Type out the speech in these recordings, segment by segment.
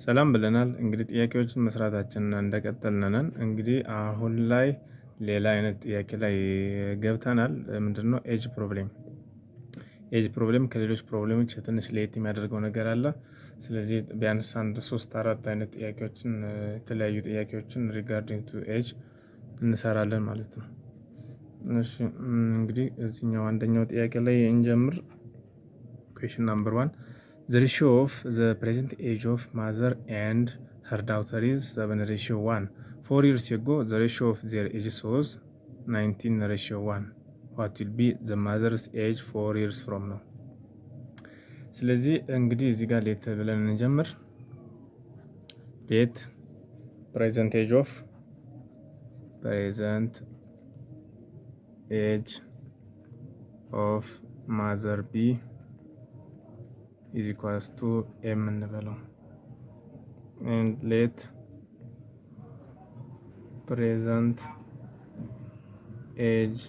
ሰላም ብለናል እንግዲህ ጥያቄዎችን መስራታችንን እንደቀጠልን ነን። እንግዲህ አሁን ላይ ሌላ አይነት ጥያቄ ላይ ገብተናል። ምንድነው? ኤጅ ፕሮብሌም ከሌሎች ፕሮብሌሞች ትንሽ ለየት የሚያደርገው ነገር አለ። ስለዚህ ቢያንስ አንድ 3-4 አይነት ጥያቄዎችን የተለያዩ ጥያቄዎችን ሪጋርዲንግ ቱ ኤጅ እንሰራለን ማለት ነው። እሺ እንግዲህ እዚህኛው አንደኛው ጥያቄ ላይ እንጀምር። ኩዌሽን ናምበር 1 the ratio of the present age of mother and her daughter is 7:1. 4 years ago, the ratio of their ages was 19:1. What will be the mother's age 4 years from now? ስለዚህ እንግዲህ እዚህ ጋር ሌት ብለን እንጀምር። ሌት present age of mother B is equals to m እንበለው and let present age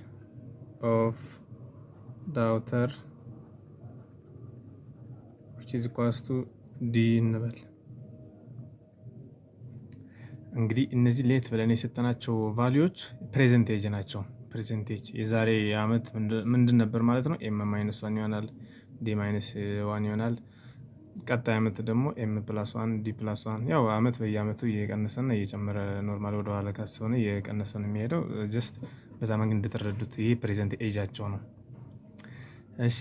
of daughter which is equals to d እንበል። እንግዲህ እነዚህ ሌት ብለን የሰጠናቸው ቫልዩዎች ፕሬዘንት ኤጅ ናቸው። ፕሬዘንት ኤጅ የዛሬ አመት ምንድን ነበር ማለት ነው? ኤም ማይነስ ዋን ይሆናል፣ ዲ ማይነስ ዋን ይሆናል። ቀጣይ አመት ደግሞ ኤም ፕላስ ዋን፣ ዲ ፕላስ ዋን። ያው አመት በየአመቱ እየቀነሰና እየጨመረ ኖርማል ወደኋላ ካሰብን እየቀነሰ ነው የሚሄደው። ጀስት በዛ መንገድ እንደተረዱት ይህ ፕሬዘንት ኤጃቸው ነው። እሺ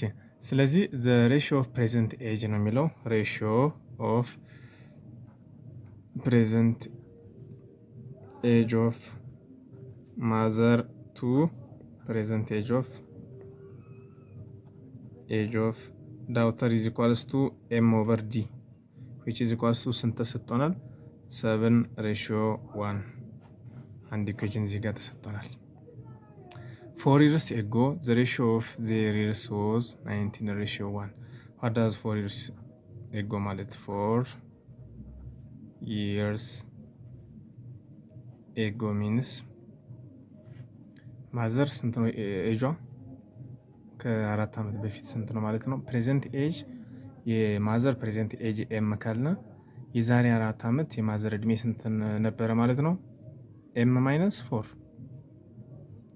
ስለዚህ ዘ ሬሽዮ ኦፍ ፕሬዘንት ኤጅ ነው የሚለው። ሬሽዮ ኦፍ ፕሬዘንት ኤጅ ኦፍ ማዘር ቱ ፕሬዘንት ኤጅ ኦፍ ዳውተር ኢዝ ኢኳልስ ቱ ኤም ኦቨር ዲ ዊች ኢዝ ኢኳልስ ቱ ስንት ተሰጥቶናል? 7:1 አንድ ኢኩዌሽን እዚህ ጋር ተሰጥቶናል። 4 years ago the ratio of their years was 19:1. what does 4 years ago ማለት 4 years ago means ማዘር ስንት ነው ኤጇ? ከ4 ዓመት በፊት ስንት ነው ማለት ነው? ፕሬዘንት ኤጅ የማዘር ፕሬዘንት ኤጅ ኤም ካልነ የዛሬ 4 ዓመት የማዘር እድሜ ስንት ነበረ ማለት ነው? ኤም ማይነስ 4።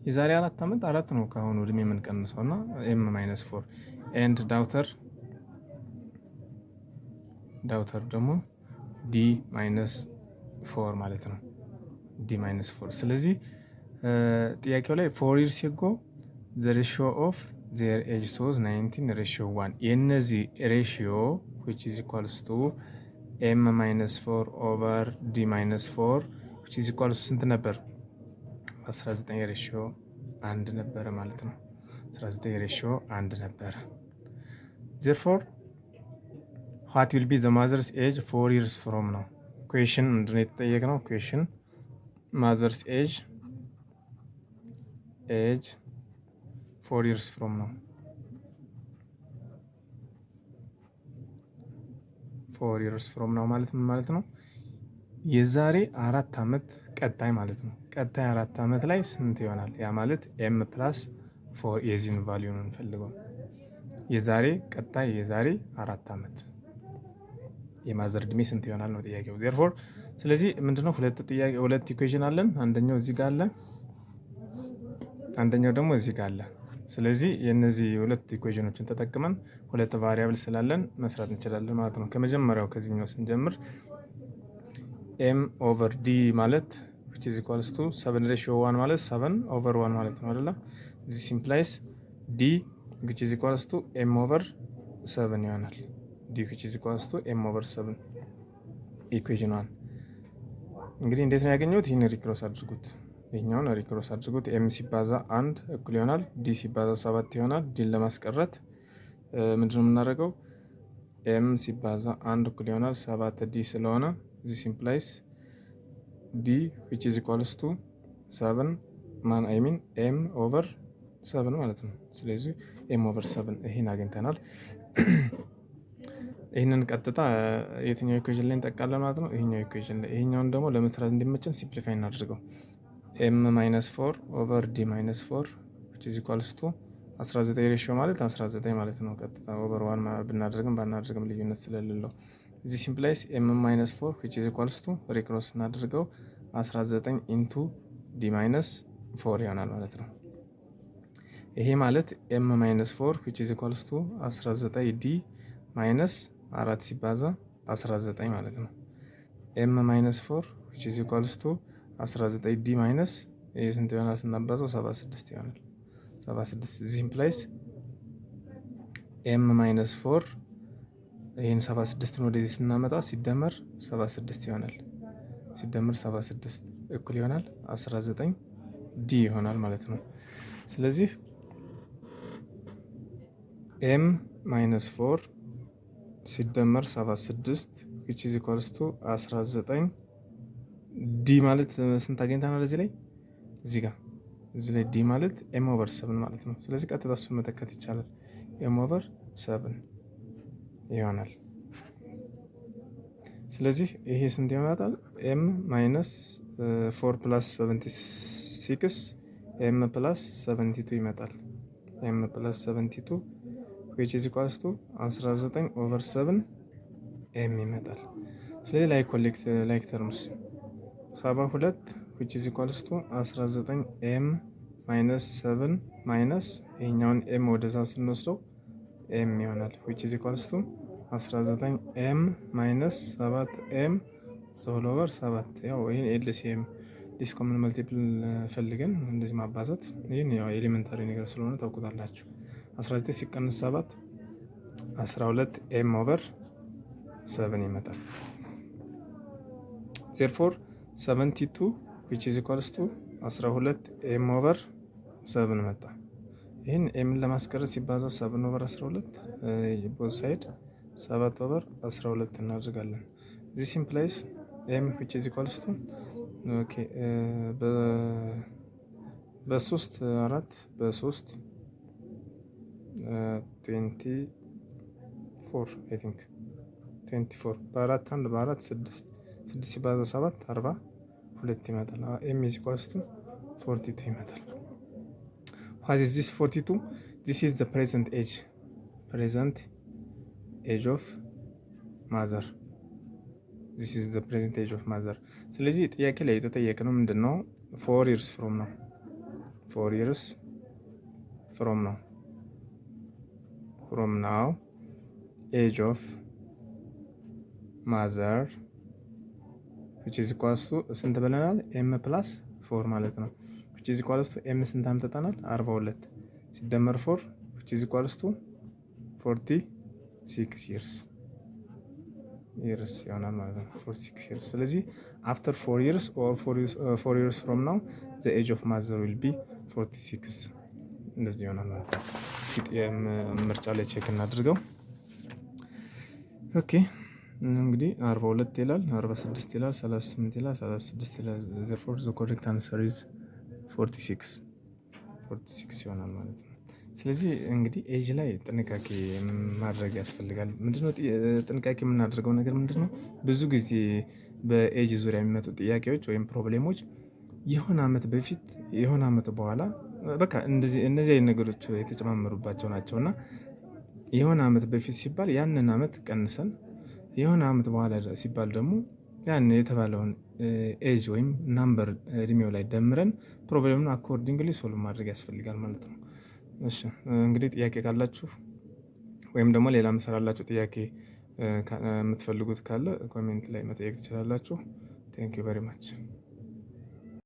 የዛሬ 4 ዓመት 4 ነው ከአሁኑ እድሜ የምንቀንሰው እና ኤም ማይነስ 4 ኤንድ ዳውተር ደግሞ ዲ ማይነስ 4 ማለት ነው። ዲ ማይነስ 4። ስለዚህ ጥያቄው ላይ 4 years ago the ratio of their age was 19:1. የነዚህ ሬሽዮ which is equals to m minus 4 over d minus 4 which is equals to ስንት ነበር? 19 ሬሽዮ 1 ነበረ ማለት ነው። 19 ሬሽዮ 1 ነበረ። therefore what will be the mother's age 4 years from now? question ምንድን ነው የተጠየቅነው? question mother's age 4 years from now 4 years from now ማለት ምን ማለት ነው? የዛሬ 4 ዓመት ቀጣይ ማለት ነው። ቀጣይ 4 ዓመት ላይ ስንት ይሆናል? ያ ማለት ኤም ፕላስ 4 የዚህን ቫልዩ ነው እንፈልገው። የዛሬ 4 ዓመት የማዘር እድሜ ስንት ይሆናል ነው ጥያቄው። therefore ስለዚህ ምንድነው ሁለት ኢኩዌሽን አለን። አንደኛው እዚህ ጋር አለ፣ አንደኛው ደግሞ እዚህ ጋር አለ። ስለዚህ የነዚህ ሁለት ኢኩዌሽኖችን ተጠቅመን ሁለት ቫሪያብል ስላለን መስራት እንችላለን ማለት ነው። ከመጀመሪያው ከዚህኛው ስንጀምር ኤም ኦቨር ዲ ማለት which is equals to 7:1 ማለት 7/1 ማለት ነው አይደለ? this implies d which is equals to m over 7 ይሆናል። d which is equals to m over 7 ኢኩዌሽን 1። እንግዲህ እንዴት ነው ያገኘሁት? ይህን ሪክሮስ አድርጉት። ይሄኛውን ሪክሮስ አድርጉት። ኤም ሲባዛ 1 እኩል ይሆናል ዲ ሲባዛ 7 ይሆናል። ዲን ለማስቀረት ምንድነው የምናደርገው? ኤም ሲባዛ 1 እኩል ይሆናል 7 ዲ ስለሆነ this implies d which is equals to 7 m over 7 ማለት ነው። ስለዚህ m over 7 ይሄን አግኝተናል። ይሄንን ቀጥታ የትኛው ኢኩዌሽን ላይ እንጠቃለን ማለት ነው? ይሄኛው ኢኩዌሽን ላይ። ይሄኛውን ደግሞ ለመስራት እንዲመቸን ሲምፕሊፋይ እናድርገው። m minus 4 over d minus 4 which is equals to 19 ሬሽዮ ማለት 19 ማለት ነው። ቀጥታ ኦቨር 1 ብናደርግም ባናደርግም ልዩነት ስለሌለው እዚህ ሲምፕላይስ ኤም ማይነስ 4 which is equals to ሪክሮስ እናድርገው 19 ኢንቱ ዲ ማይነስ 4 ይሆናል ማለት ነው። ይሄ ማለት ኤም ማይነስ 4 which is equals to 19 ዲ ማይነስ 4 ሲባዛ 19 ማለት ነው። ኤም ማይነስ 4 which is equals to 19 ዲ ማይነስ ይሄ ስንት ይሆናል ስናባዛው 76 ይሆናል። 76 እዚህ ኢምፕላይስ ኤም ማይነስ 4 ይህን 76ን ወደዚህ ስናመጣ ሲደመር 76 ይሆናል። ሲደመር 76 እኩል ይሆናል 19 ዲ ይሆናል ማለት ነው። ስለዚህ ኤም ማይነስ 4 ሲደመር 76 which is equals to 19 ዲ ማለት ስንት አግኝተናል? እዚህ ላይ እዚህ ላይ ዲ ማለት ኤም ኦቨር 7 ማለት ነው። ስለዚህ ቀጥታ እሱን መተካት ይቻላል። ኤም ኦቨር 7 ይሆናል። ስለዚህ ይሄ ስንት ይሆናል? ኤም ማይነስ 4 ፕላስ 76 ኤም ፕላስ 72 ይመጣል። ኤም ፕላስ 72 which is equals to 19 ኦቨር 7 ኤም ይመጣል። ስለዚህ ላይክ ተርምስ 72 which is equals to 19 ኤም ማይነስ 7 ማይነስ ይሄኛውን ኤም ወደዛ ስንወስደው ኤም ይሆናል which is equals to 19 ኤም ማይነስ 7 ኤም ሆል ኦቨር 7 ያው ይሄን ኤልሲኤም ዲስኮመን መልቲፕል ፈልገን እንደዚህ ማባዛት ይሄን ያው ኤሌመንታሪ ነገር ስለሆነ ታውቁታላችሁ። 19 ሲቀንስ 7 12 ኤም ኦቨር 7 ይመጣል። therefore 72 which is equals to 12 ኤም ኦቨር 7 መጣ። ይህን ኤምን ለማስቀረት ሲባዛ 7 ኦቨር 12 ቦዝ ሳይድ 7 ኦቨር 12 እናደርጋለን። this implies ኤም which is equals to ኦኬ በ3 4 በ3 24 I think 24 በ4 1 በ4 6 6 ሲባዛ 7 42 ይመጣል። ኤም is equals to 42 ይመጣል። what is this 42? this is the present age of mother. this is the present age of mother። ስለዚህ ጥያቄ ላይ የተጠየቅነው ምንድነው? 4 years from now 4 years from now age of mother which is equals to ስንት ብለናል? ኤም ፕላስ 4 ማለት ነው። which is equals to ኤም ስንት አምጥተናል? 42 ሲደመር 4 which is equals to 46 years ይሆናል ማለት ነው። 46 years። ስለዚህ after 4 years or 4 years from now the age of mother will be 46 እንደዚህ ይሆናል ማለት ነው። እስኪ ምርጫ ላይ ቼክ እናድርገው። ኦኬ እንግዲህ 42 ይላል፣ 46 ይላል፣ 38 ይላል፣ 36 ይላል። therefore the correct answer is 46 ይሆናል ማለት ነው። ስለዚህ እንግዲህ ኤጅ ላይ ጥንቃቄ ማድረግ ያስፈልጋል። ምንድነው ጥንቃቄ የምናደርገው ነገር ምንድነው? ብዙ ጊዜ በኤጅ ዙሪያ የሚመጡ ጥያቄዎች ወይም ፕሮብሌሞች የሆነ አመት በፊት የሆነ አመት በኋላ በቃ እነዚህ አይነት ነገሮች የተጨማመሩባቸው ናቸውና የሆነ አመት በፊት ሲባል ያንን አመት ቀንሰን የሆነ አመት በኋላ ሲባል ደግሞ ያን የተባለውን ኤጅ ወይም ናምበር እድሜው ላይ ደምረን ፕሮብሌሙን አኮርዲንግሊ ሶልቭ ማድረግ ያስፈልጋል ማለት ነው። እሺ እንግዲህ ጥያቄ ካላችሁ ወይም ደግሞ ሌላ መሰራላችሁ ጥያቄ የምትፈልጉት ካለ ኮሜንት ላይ መጠየቅ ትችላላችሁ። ቴንክ ዩ ቬሪ ማች